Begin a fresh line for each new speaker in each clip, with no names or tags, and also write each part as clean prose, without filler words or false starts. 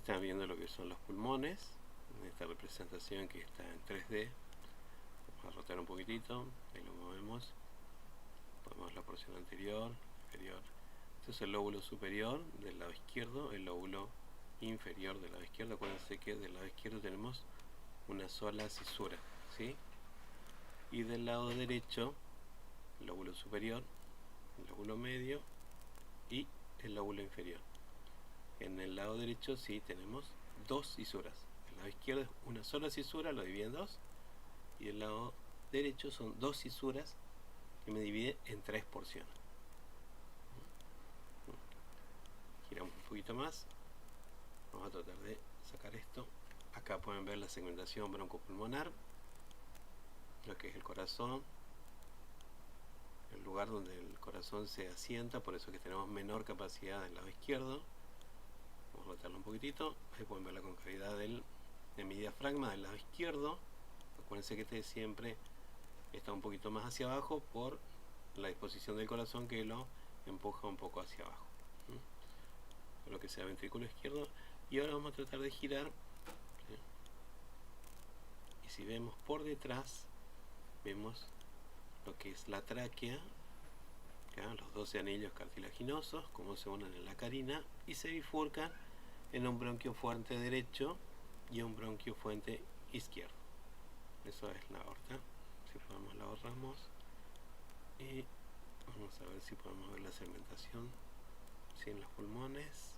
están viendo lo que son los pulmones en esta representación que está en 3D. Vamos a rotar un poquitito, ahí lo movemos, ponemos la porción anterior, inferior. Este es el lóbulo superior del lado izquierdo, el lóbulo inferior del lado izquierdo. Acuérdense que del lado izquierdo tenemos una sola cisura, ¿sí? Y del lado derecho, el lóbulo superior, el lóbulo medio y el lóbulo inferior. En el lado derecho sí tenemos dos cisuras. El lado izquierdo es una sola cisura, lo divide en dos. Y el lado derecho son dos cisuras que me divide en tres porciones. Giramos un poquito más. Vamos a tratar de sacar esto. Acá pueden ver la segmentación broncopulmonar, lo que es el corazón, el lugar donde el corazón se asienta, por eso que tenemos menor capacidad del lado izquierdo. Vamos a rotarlo un poquitito. Ahí pueden ver la concavidad de mi diafragma del lado izquierdo. Acuérdense que este siempre está un poquito más hacia abajo por la disposición del corazón que lo empuja un poco hacia abajo. Lo que sea ventrículo izquierdo. Y ahora vamos a tratar de girar. Y si vemos por detrás, vemos lo que es la tráquea, los 12 anillos cartilaginosos, como se unen en la carina y se bifurcan en un bronquio fuente derecho y un bronquio fuente izquierdo. Eso es la aorta. Si podemos la ahorramos y vamos a ver si podemos ver la segmentación. Sí, en los pulmones.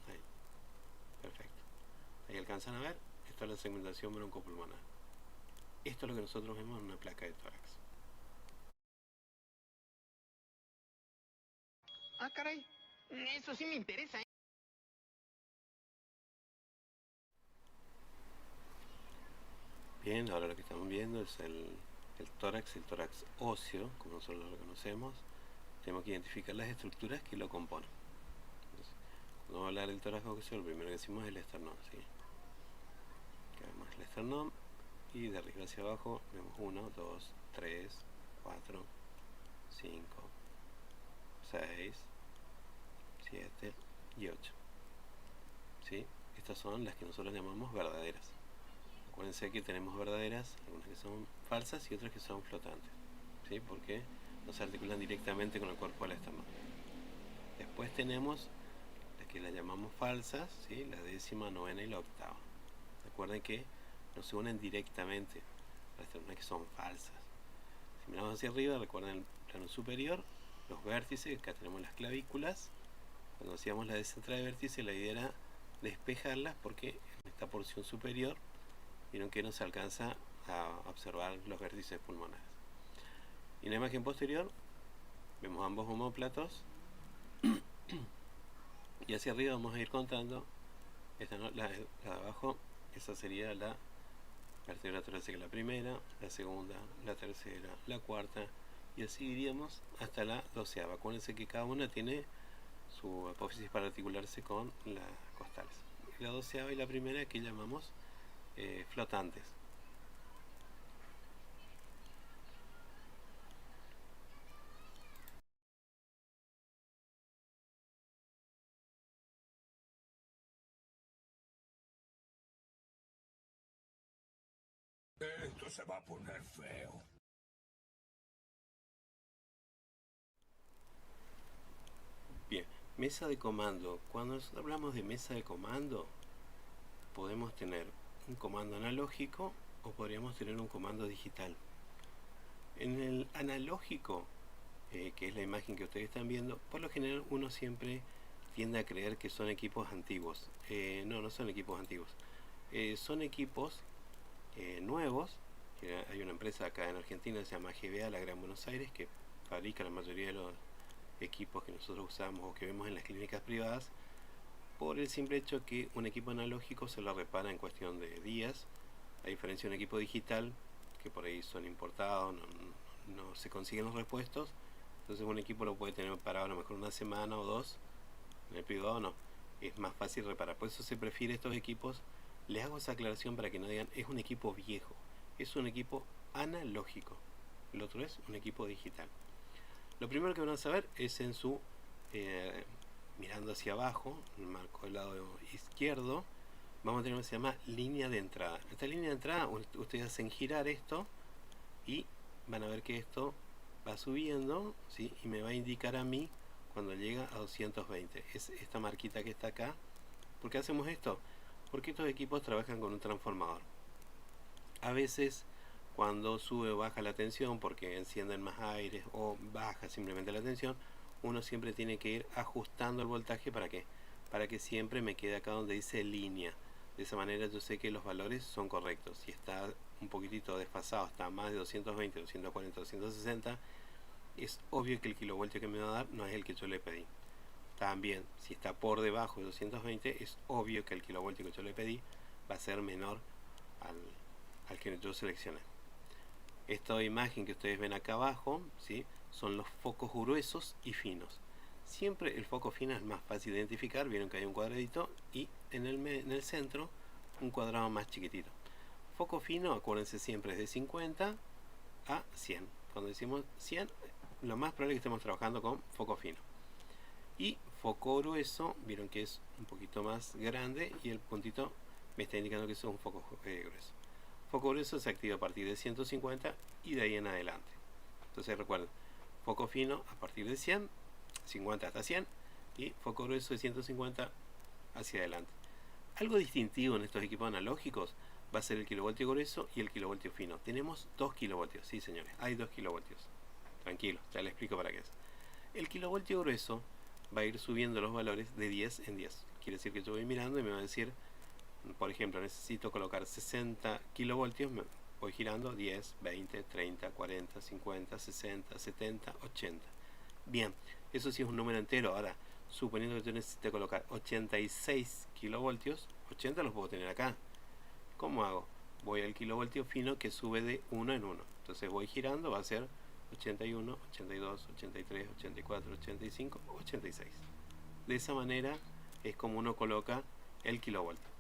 Ahí, perfecto. Ahí alcanzan a ver. Esta es la segmentación broncopulmonar. Esto es lo que nosotros vemos en una placa de tórax.
Ah, caray. Eso sí me interesa, ¿eh?
Bien, ahora lo que estamos viendo es el tórax óseo, como nosotros lo reconocemos. Tenemos que identificar las estructuras que lo componen. Entonces, cuando vamos a hablar del tórax óseo, lo primero que decimos es el esternón, ¿sí? Que vemos el esternón y de arriba hacia abajo vemos 1, 2, 3, 4, 5, 6, 7 y 8. ¿Sí? Estas son las que nosotros llamamos verdaderas. Acuérdense que tenemos verdaderas, algunas que son falsas y otras que son flotantes, ¿sí? Porque no se articulan directamente con el cuerpo del esternón. Después tenemos las que las llamamos falsas, ¿sí? La décima, novena y la octava. Recuerden que no se unen directamente a las esternonas que son falsas. Si miramos hacia arriba, recuerden el plano superior, los vértices, acá tenemos las clavículas. Cuando hacíamos la descentrada de vértices, la idea era despejarlas porque en esta porción superior vieron que no se alcanza a observar los vértices pulmonares. Y en la imagen posterior vemos ambos omóplatos y hacia arriba vamos a ir contando. Esta no, la de abajo, esa sería la vértebra torácica, la primera, la segunda, la tercera, la cuarta, y así iríamos hasta la 12ª. Acuérdense que cada una tiene su apófisis para articularse con las costales. La 12ª y la primera que llamamos flotantes.
Esto se va a poner feo.
Bien, mesa de comando. Cuando nosotros hablamos de mesa de comando, podemos tener un comando analógico o podríamos tener un comando digital. En el analógico, que es la imagen que ustedes están viendo, por lo general uno siempre tiende a creer que son equipos antiguos. No son equipos antiguos. Son equipos nuevos. Hay una empresa acá en Argentina que se llama GBA, la Gran Buenos Aires, que fabrica la mayoría de los equipos que nosotros usamos o que vemos en las clínicas privadas, por el simple hecho que un equipo analógico se lo repara en cuestión de días, a diferencia de un equipo digital que por ahí son importados, no se consiguen los repuestos. Entonces un equipo lo puede tener parado a lo mejor una semana o dos, en el privado no, es más fácil reparar. Por eso se prefiere estos equipos. Les hago esa aclaración para que no digan es un equipo viejo, es un equipo analógico, el otro es un equipo digital. Lo primero que van a saber es en su mirando hacia abajo, el marco del lado izquierdo, vamos a tener lo que se llama línea de entrada. Esta línea de entrada, ustedes hacen girar esto y van a ver que esto va subiendo, ¿sí? Y me va a indicar a mí cuando llega a 220. Es esta marquita que está acá. ¿Por qué hacemos esto? Porque estos equipos trabajan con un transformador. A veces cuando sube o baja la tensión porque encienden más aire o baja simplemente la tensión, uno siempre tiene que ir ajustando el voltaje. ¿Para qué? Para que siempre me quede acá donde dice línea. De esa manera yo sé que los valores son correctos. Si está un poquitito desfasado, está más de 220, 240, 260, es obvio que el kilovoltio que me va a dar no es el que yo le pedí. También, si está por debajo de 220, es obvio que el kilovoltio que yo le pedí va a ser menor al que yo seleccioné. Esta imagen que ustedes ven acá abajo, ¿sí? Son los focos gruesos y finos. Siempre el foco fino es más fácil de identificar. Vieron que hay un cuadradito y en el centro un cuadrado más chiquitito. Foco fino, acuérdense siempre, es de 50 a 100. Cuando decimos 100, lo más probable es que estemos trabajando con foco fino. Y foco grueso, vieron que es un poquito más grande y el puntito me está indicando que es un foco grueso. Foco grueso se activa a partir de 150 y de ahí en adelante. Entonces recuerden, foco fino a partir de 100, 50 hasta 100, y foco grueso de 150 hacia adelante. Algo distintivo en estos equipos analógicos va a ser el kilovoltio grueso y el kilovoltio fino. Tenemos 2 kilovoltios, sí señores, hay 2 kilovoltios. Tranquilo, ya les explico para qué es. El kilovoltio grueso va a ir subiendo los valores de 10 en 10. Quiere decir que yo voy mirando y me va a decir, por ejemplo, necesito colocar 60 kilovoltios, me voy girando 10, 20, 30, 40, 50, 60, 70, 80. Bien, eso sí es un número entero. Ahora, suponiendo que yo necesite colocar 86 kilovoltios, 80 los puedo tener acá. ¿Cómo hago? Voy al kilovoltio fino que sube de 1 en 1. Entonces voy girando, va a ser 81, 82, 83, 84, 85, 86. De esa manera es como uno coloca el kilovoltio.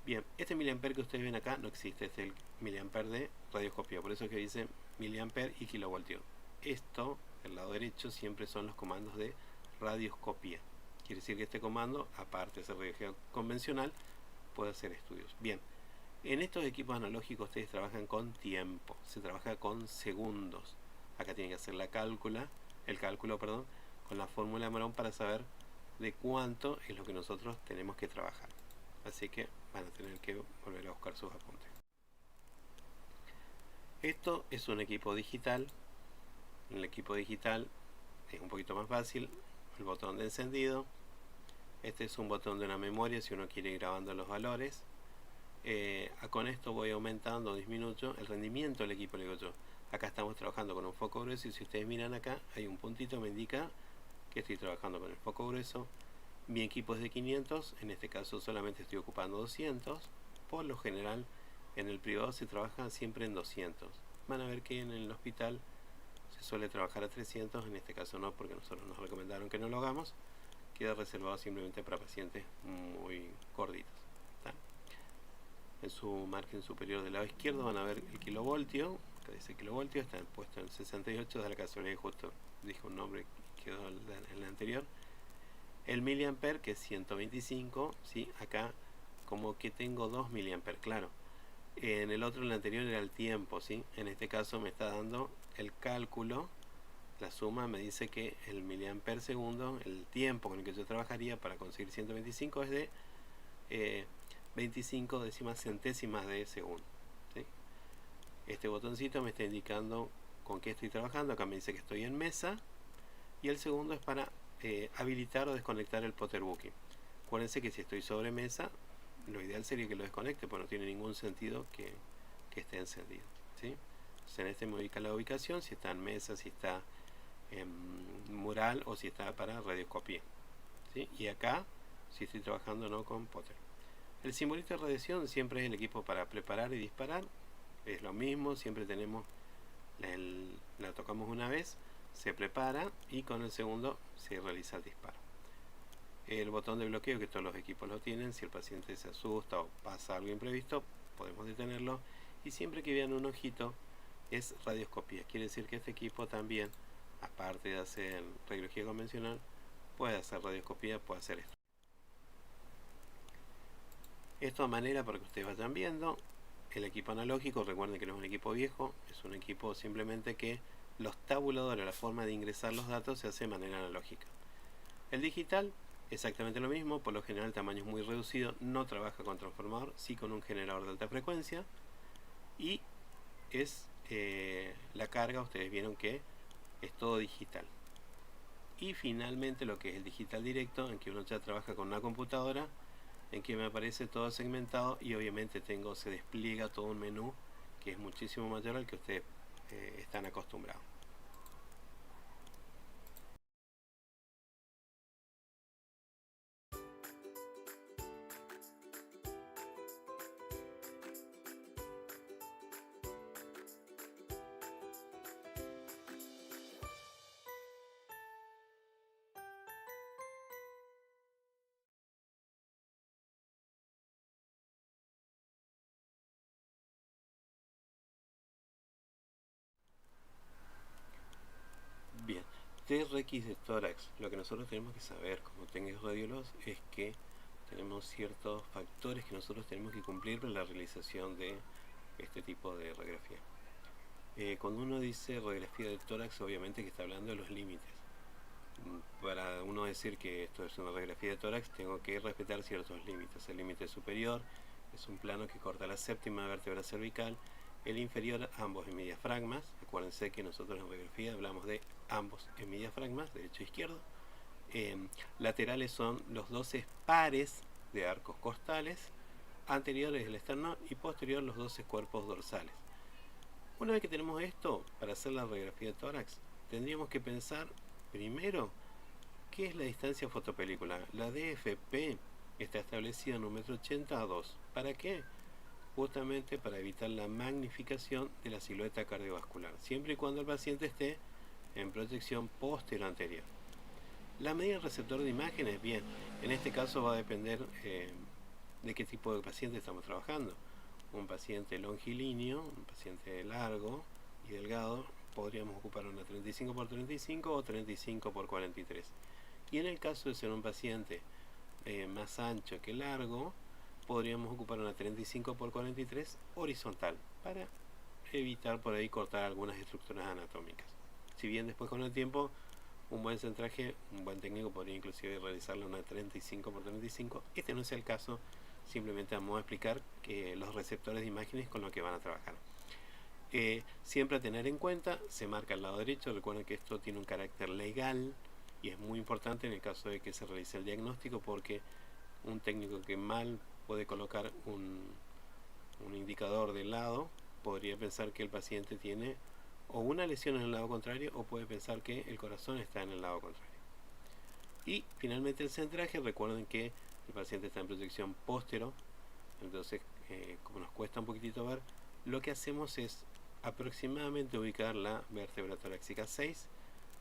Bien, este miliampere que ustedes ven acá no existe, este es el miliampere de radioscopía, por eso es que dice miliampere y kilovoltio. Esto, del lado derecho, siempre son los comandos de radioscopía. Quiere decir que este comando, aparte de ser radiología convencional, puede hacer estudios. Bien, en estos equipos analógicos ustedes trabajan con tiempo, se trabaja con segundos. Acá tienen que hacer el cálculo, con la fórmula de Morón para saber de cuánto es lo que nosotros tenemos que trabajar. Así que van a tener que volver a buscar sus apuntes. Esto es un equipo digital. En el equipo digital es un poquito más fácil. El botón de encendido. Este es un botón de una memoria si uno quiere ir grabando los valores. Con esto voy aumentando o disminuyendo el rendimiento del equipo, le digo yo. Acá estamos trabajando con un foco grueso y si ustedes miran acá hay un puntito que me indica que estoy trabajando con el foco grueso. Mi equipo es de 500, en este caso solamente estoy ocupando 200. Por lo general en el privado se trabaja siempre en 200. Van a ver que en el hospital se suele trabajar a 300, en este caso no, porque nosotros nos recomendaron que no lo hagamos. Queda reservado simplemente para pacientes muy gorditos. ¿Tá? En su margen superior del lado izquierdo van a ver el kilovoltio. Acá dice kilovoltio, está puesto en 68, de la casualidad justo dije un nombre que quedó en el anterior. El miliampere, que es 125, ¿sí? Acá como que tengo 2 miliamperes, claro. En el otro, en el anterior, era el tiempo, ¿sí? En este caso me está dando el cálculo. La suma me dice que el miliampere segundo, el tiempo con el que yo trabajaría para conseguir 125 es de 25 décimas centésimas de segundo, ¿sí? Este botoncito me está indicando con qué estoy trabajando. Acá me dice que estoy en mesa. Y el segundo es para habilitar o desconectar el potter booking. Acuérdense que si estoy sobre mesa, lo ideal sería que lo desconecte, porque no tiene ningún sentido que esté encendido, ¿sí? Entonces en este me ubica la ubicación, si está en mesa, si está en mural o si está para radioscopía, ¿sí? Y acá si estoy trabajando no con potter. El simbolito de radiación siempre es el equipo para preparar y disparar. Es lo mismo, siempre tenemos la tocamos una vez, se prepara y con el segundo se realiza el disparo. El botón de bloqueo, que todos los equipos lo tienen, si el paciente se asusta o pasa algo imprevisto, podemos detenerlo. Y siempre que vean un ojito, es radioscopía. Quiere decir que este equipo también, aparte de hacer radiología convencional, puede hacer radioscopía, puede hacer esto. Esto de manera para que ustedes vayan viendo. El equipo analógico, recuerden que no es un equipo viejo, es un equipo simplemente que los tabuladores, la forma de ingresar los datos se hace de manera analógica. El digital, exactamente lo mismo, por lo general el tamaño es muy reducido, no trabaja con transformador, sí con un generador de alta frecuencia, y es la carga, ustedes vieron que es todo digital. Y finalmente lo que es el digital directo, en que uno ya trabaja con una computadora, en que me aparece todo segmentado y obviamente se despliega todo un menú que es muchísimo mayor al que ustedes están acostumbrados. Bien, TRX de tórax, lo que nosotros tenemos que saber como técnicos radiólogos es que tenemos ciertos factores que nosotros tenemos que cumplir para la realización de este tipo de radiografía. Cuando uno dice radiografía de tórax, obviamente que está hablando de los límites. Para uno decir que esto es una radiografía de tórax, tengo que respetar ciertos límites. El límite superior es un plano que corta la séptima vértebra cervical, el inferior ambos hemidiafragmas. Acuérdense que nosotros en radiografía hablamos de ambos hemidiafragmas, derecho e izquierdo. Laterales son los 12 pares de arcos costales, anteriores el esternón y posterior los 12 cuerpos dorsales. Una vez que tenemos esto, para hacer la radiografía de tórax, tendríamos que pensar primero qué es la distancia fotopelícula. La DFP está establecida en 1,80 m a 2. ¿Para qué? Justamente para evitar la magnificación de la silueta cardiovascular, siempre y cuando el paciente esté en proyección posterior-anterior. La medida del receptor de imágenes, bien, en este caso va a depender de qué tipo de paciente estamos trabajando. Un paciente longilíneo, un paciente largo y delgado, podríamos ocupar una 35x35 o 35x43. Y en el caso de ser un paciente más ancho que largo, podríamos ocupar una 35x43 horizontal para evitar por ahí cortar algunas estructuras anatómicas. Si bien después con el tiempo un buen centraje, un buen técnico podría inclusive realizarle una 35x35, este no es el caso, simplemente vamos a explicar que los receptores de imágenes con los que van a trabajar. Siempre a tener en cuenta, se marca al lado derecho, recuerden que esto tiene un carácter legal y es muy importante en el caso de que se realice el diagnóstico, porque un técnico que mal puede colocar un indicador del lado podría pensar que el paciente tiene o una lesión en el lado contrario o puede pensar que el corazón está en el lado contrario. Y finalmente el centraje, recuerden que el paciente está en proyección póstero, entonces como nos cuesta un poquitito ver, lo que hacemos es aproximadamente ubicar la vértebra torácica 6,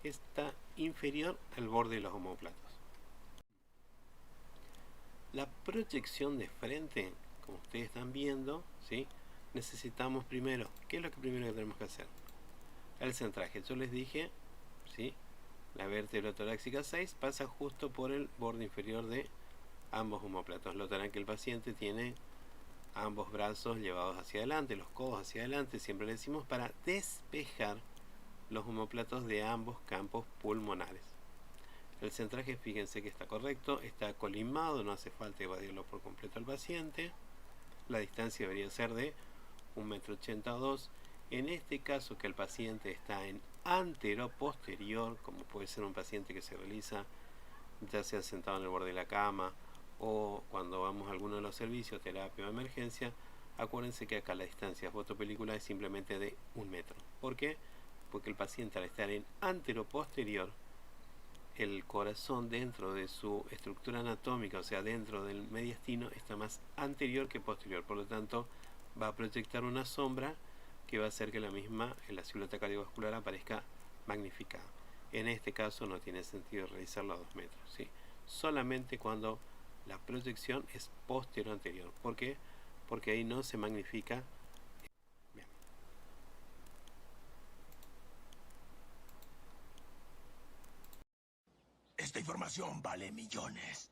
está inferior al borde de los omóplatos. La proyección de frente, como ustedes están viendo, ¿sí? Necesitamos primero, ¿qué es lo que primero que tenemos que hacer? El centraje. Yo les dije, ¿sí? La vértebra torácica 6 pasa justo por el borde inferior de ambos omóplatos. Notarán que el paciente tiene ambos brazos llevados hacia adelante, los codos hacia adelante, siempre le decimos para despejar los omóplatos de ambos campos pulmonares. El centraje, fíjense que está correcto, está colimado, no hace falta evadirlo por completo al paciente. La distancia debería ser de 1,80 m a 2. En este caso que el paciente está en antero-posterior, como puede ser un paciente que se realiza ya sea sentado en el borde de la cama o cuando vamos a alguno de los servicios, terapia o emergencia, acuérdense que acá la distancia fotopelícula es simplemente de 1 metro. ¿Por qué? Porque el paciente al estar en antero-posterior, el corazón dentro de su estructura anatómica, o sea dentro del mediastino, está más anterior que posterior, por lo tanto va a proyectar una sombra que va a hacer que la silueta cardiovascular aparezca magnificada. En este caso no tiene sentido realizarlo a 2 metros, ¿sí? Solamente cuando la proyección es posterior anterior. ¿Por qué? Porque ahí no se magnifica. Bien.
Esta información vale millones.